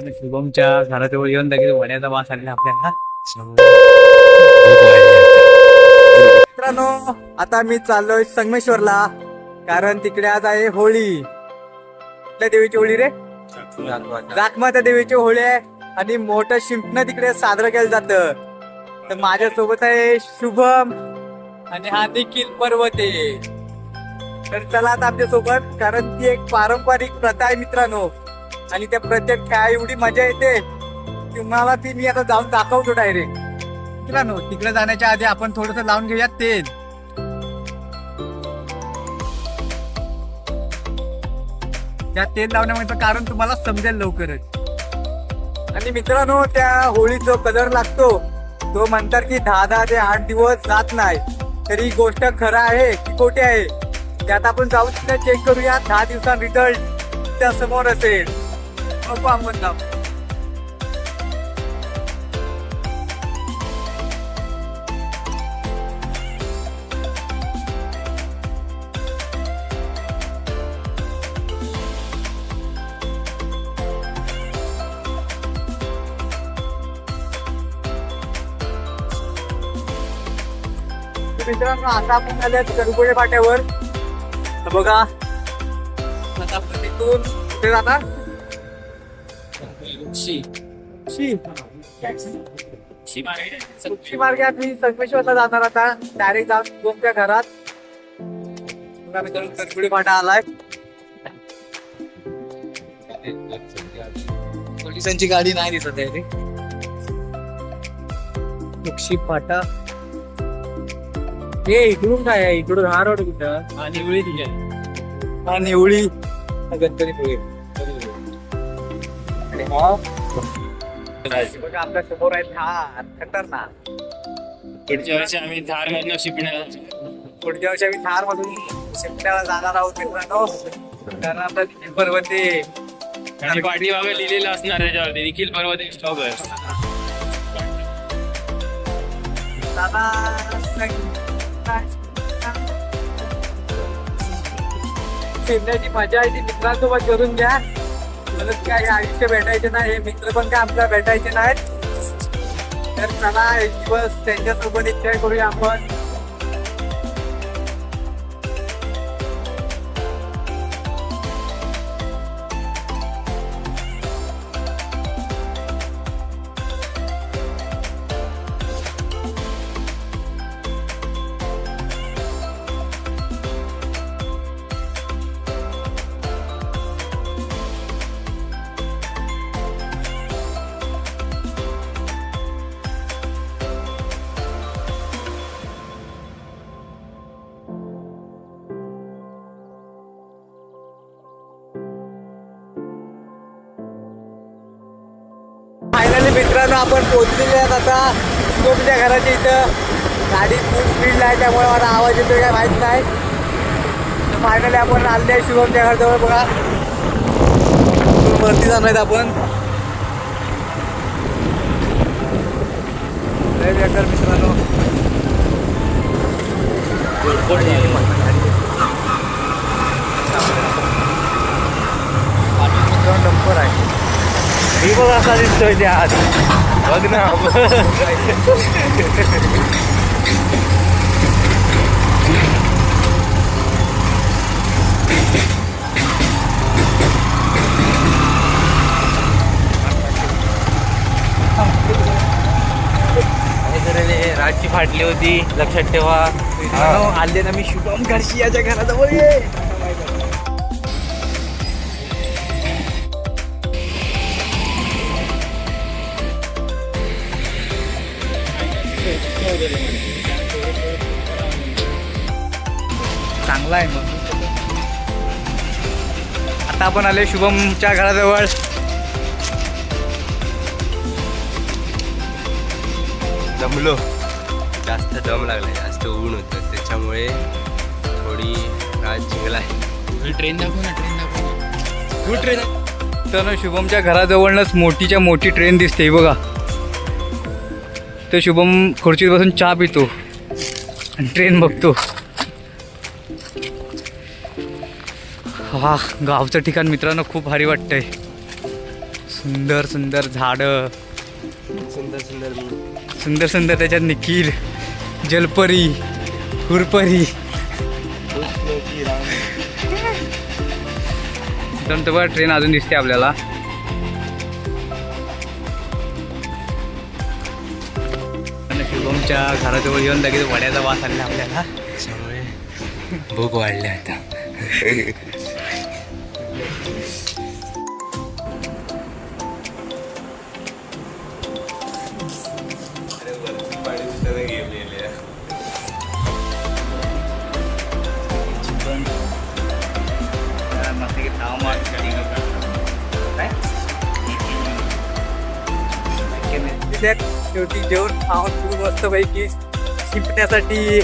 आणि शुभमच्या घराजवळ येऊन लगेच वण्याचा वास आलेला आपल्याला. मित्रांनो, आता मी चाललोय संगमेश्वरला, कारण तिकडे आज आहे होळी. कुठल्या देवीची होळी रे? जाखमाता देवीची होळी आहे आणि मोठं शिंपणं तिकडे साजरं केलं जातं. तर माझ्यासोबत आहे शुभम आणि हा देखील पर्वते. तर चला आता आमच्या सोबत, कारण ती एक पारंपरिक प्रथा आहे मित्रांनो, आणि त्या प्रत्येक खेळा एवढी मजा येते तुम्हाला, ती मी आता जाऊन दाखवतो डायरेक्ट. मित्रांनो, तिकडे जाण्याच्या आधी आपण थोडस लावून घेऊया तेल. त्या तेल लावण्यामागचं कारण तुम्हाला समजेल लवकरच. आणि मित्रांनो, त्या होळी जो कलर लागतो तो म्हणतात की 10 ते 8 दिवस जात नाही. तर ही गोष्ट खरं आहे की खोटी आहे त्यात आपण जाऊन तिथे चेक करूया. 10 दिवसां रिझल्ट त्या समोर असेल. बघू आपण जाऊ. मित्रांनो, आता आपण आले करगुडे फाट्यावर. तर बघा, आता आपण तिथून कुठे जाणार? शी मार्गे आम्ही संगमेश्वरला जाणार. आता डायरेक्ट जाऊन शुभमच्या घरात. करगुडे फाटा आलाय. पोलिसांची गाडी नाही दिसत आहे. मुक्षी फाटा. हे इकडून काय आहे? इकडून हा रोड कुठं? आणि निवळी तुझ्या हा निवळी, गणपतीपुळे. आणि हा बघा आपल्या समोर आहे थार. खतरनाक. पुढच्या वर्षी आम्ही धार मधनं शिपण्याला पुढच्या वर्षी आम्ही थार मधून शिमट्याला जाणार आहोत मित्रांनो, कारण आपल्या देखील पर्वते. आणि पाठीमागे लिहिलेलं असणार त्याच्यावरती देखील पर्वत स्टॉपर. फिरण्याची मजा आहे ती मित्रांसोबत करून घ्या. परत काय आयुष्य भेटायचे नाही, हे मित्र पण काय आपल्याला भेटायचे नाहीत. तर चला एक दिवस त्यांच्यासोबत एन्जॉय करूया आपण. फायनली मित्रांनो, आपण पोहोचलेले आहेत आता शुभमच्या घराच्या इथं. गाडी फुल स्पीडला आहे त्यामुळे मला आवाज येतोय काय माहित नाही. फायनली आपण आले शुभमच्या घराजवळ. बघा, वरती जाणार आहेत आपण. लय बेकार मित्रांनो. डंपर आहे. ही बघ असा दिसतोय त्या आत. बघ ना. रातची फाटली होती, लक्षात ठेवा. आले ना मी शुभम घरशी याच्या घराजवळ ये. चांगला आहे मग. आता आपण आले शुभमच्या घराजवळ. दमलो, जास्त दम लागला, जास्त ऊन होतं त्याच्यामुळे थोडी रात जिंकलाय. ट्रेन दाखव ना, ट्रेन दाखव. तू ट्रेन. तर शुभमच्या घराजवळच मोठीच्या मोठी ट्रेन दिसते बघा. तर शुभम खुर्चीत बसून चहा पितो आणि ट्रेन बघतो. हा गावचं ठिकाण मित्रांनो खूप भारी वाटतंय. सुंदर सुंदर झाडं, सुंदर सुंदर सुंदर सुंदर त्याच्यात निखिल, जलपरी, हुरपरी. बघा ट्रेन अजून दिसते आपल्याला. आणि शुभमच्या घराजवळ येऊन लगेच वड्याचा वास आला आपल्याला. त्याच्यामुळे भूक वाढली आता. शेवटी जेवण खाऊन खूप मस्त पैकी शिपण्यासाठी.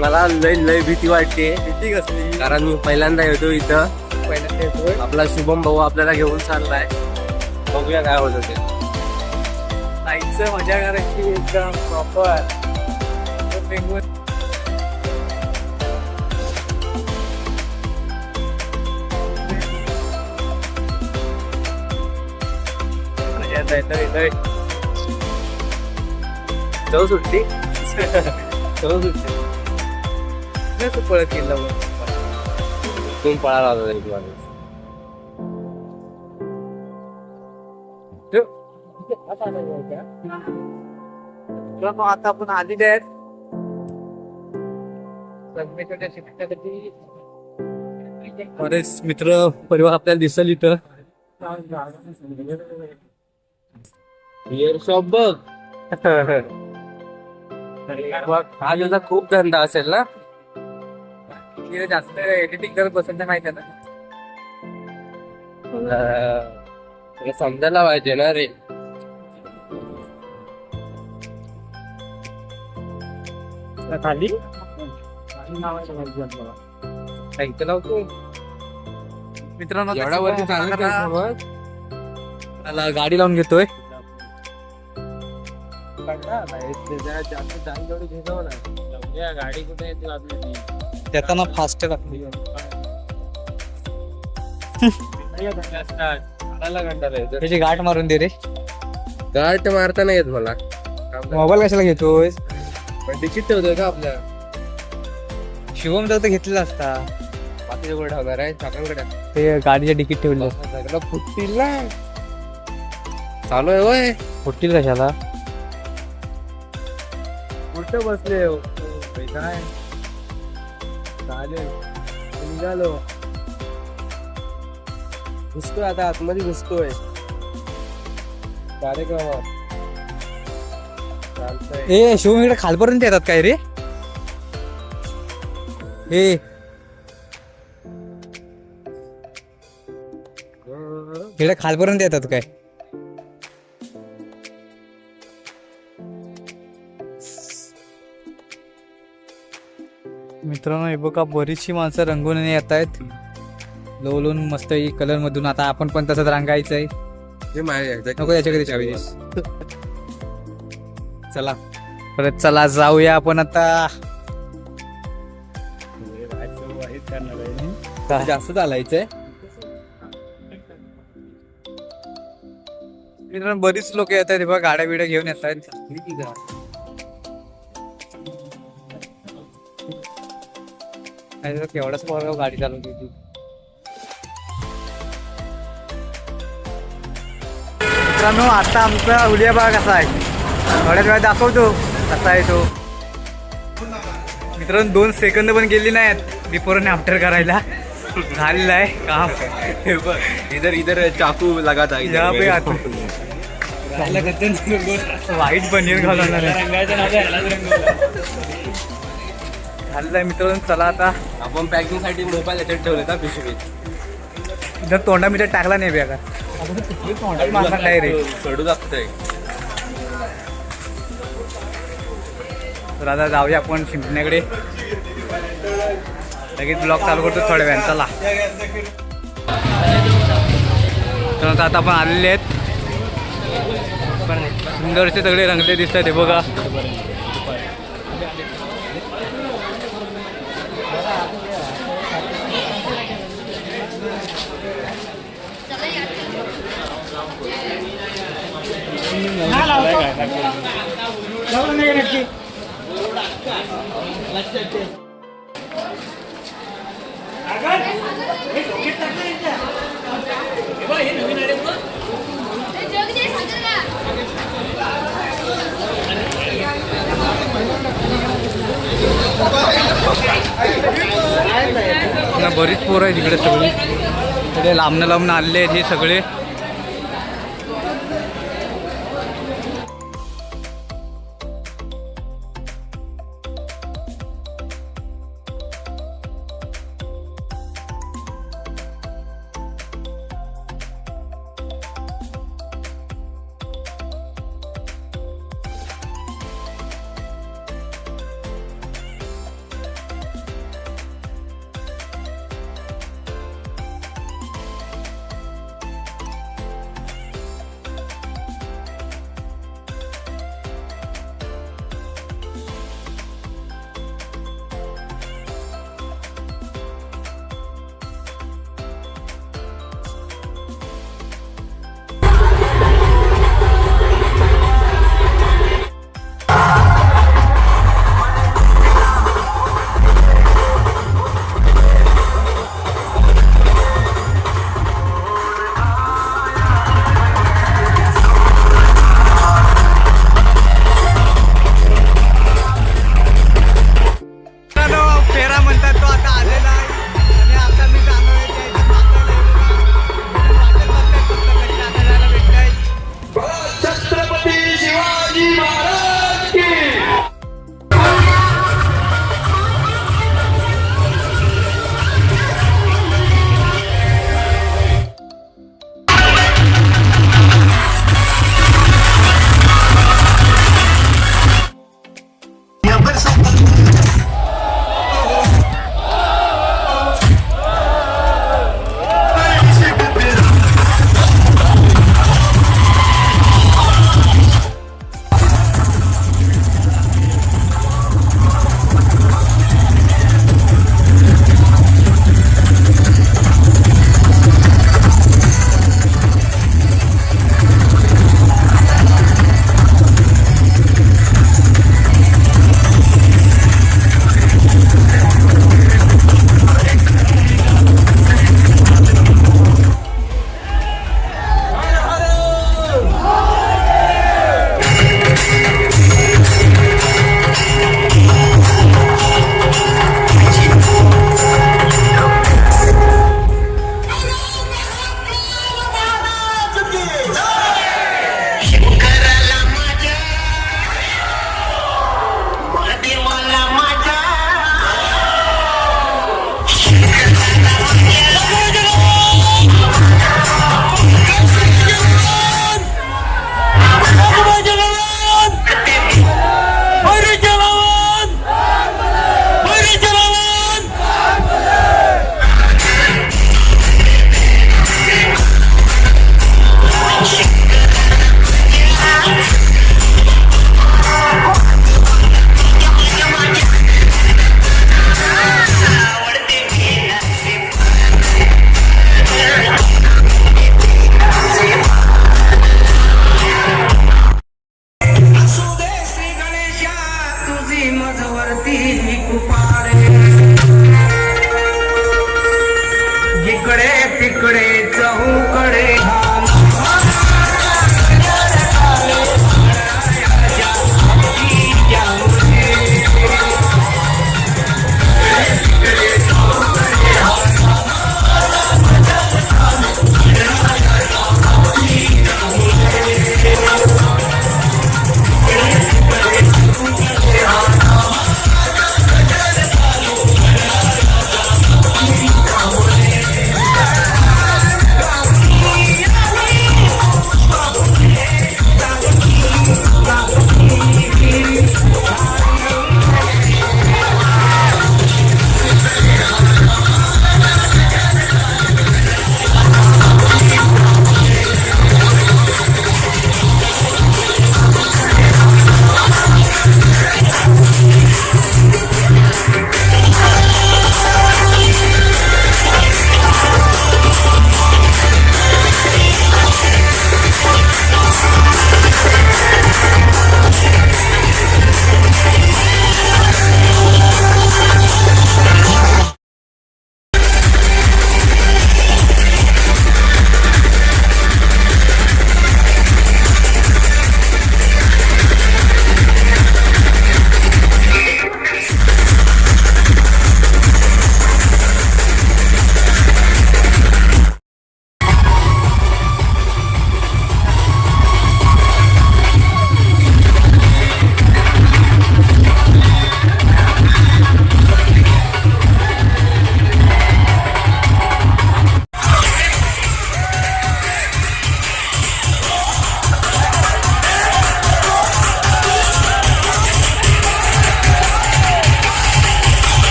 मला लय भीती वाटते, भीती कसली? कारण मी पहिल्यांदा येतो इथं. पहिल्यांदा येतोय. आपला शुभम भाऊ आपल्याला घेऊन चाललाय, बघूया काय होतं ते. जायचं मजा करायची एकदम प्रॉपर. जाऊ सुट्टी पळत केलं तुम्ही पळाला होता एक मागे. आता आपण आलेले आहेत बरेच मित्र परिवार आपल्याला दिसल इथं. बिअर शॉप बघ. हा त्याचा खूप धंदा असेल ना. जास्त एडिटिंग करत बसत नाही माहिती ना. तुला समजायला पाहिजे ना रे. खाली ऐकलं लावतो मित्रांनो. एवढा वरती चालत त्याला गाडी लावून घेतोय. गाडी कुठे त्यातना फास्ट लागली. त्याची गाठ मारून दे रे. गाठ मारता नाही येत मला. मोबाईल कशाला घेतोय? पण तिकीट ठेवतोय का आपल्या शिवम तर घेतलेला असता. पाठी वर ठेवणार आहे काकांकडे. ते गाडीचे तिकीट ठेवले. फुटतील ना. चालू आहे होय. फुटतील कशाला? कुठं बसले काय चालेल निघालो. घुसतोय आता आतमध्ये घुसतोय कार्यक्रमात. चालतंय. ए शिवम इकडे खालपर्यंत येतात काय रे? हे इकडे खालपर्यंत येतात काय? मित्रांनो हे बघा बरीचशी माणसं रंगून येत आहेत. लोलून मस्त कलर मधून. आता आपण पण तसंच रंगायचंय. नको याच्याकडे चावी. चला परत चला जाऊया आपण आता. जास्त चालायचंय. मित्रांनो बरीच लोक येत आहेत बघा. गाड्या बिड्या घेऊन येत आहेत. केवढाच मोठा गाडी चालवली ती. मित्रांनो आता आमचा हुलिया बाग कसा आहे थोड्याच वेळा दाखवतो कसा आहे तो. मित्रांनो 2 सेकंद पण गेली नाहीत बिफोर आणि आफ्टर करायला. झालेला आहे काम. इधर इधर चाकू लगाता वाईट बनियन घालून झालेलं आहे मित्रांनो. चला आता आपण पॅकिंग साठी मोबाईल याच्यात ठेवले का पिशवीत. जर तोंडा मीटर टाकला नाही बघा तोंडात नाही रे. कडू लागतंय. तर आता जाऊया आपण शिंपण्याकडे. लगेच ब्लॉग चालू करतो थोड्या वेळाने. चला तर आता आपण आलेले आहेत. सुंदरसे सगळे रंगले दिसतात हे बघा. बरीच पोरं आहे तिकडे सगळी. तिकडे लांबनं लांबनं आलेले आहेत हे सगळे.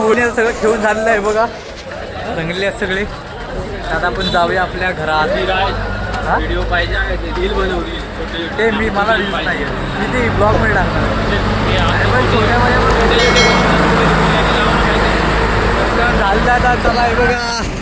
होळी सगळं खेळून झालेलं आहे बघा, रंगले आहेत सगळे. आता आपण जाऊया आपल्या घरात. हा? व्हिडिओ पाहिजे रील बनवली छोटे ते मला रील्स नाही मी ते ब्लॉग मध्ये टाकणार. झालं आता चला हे बघा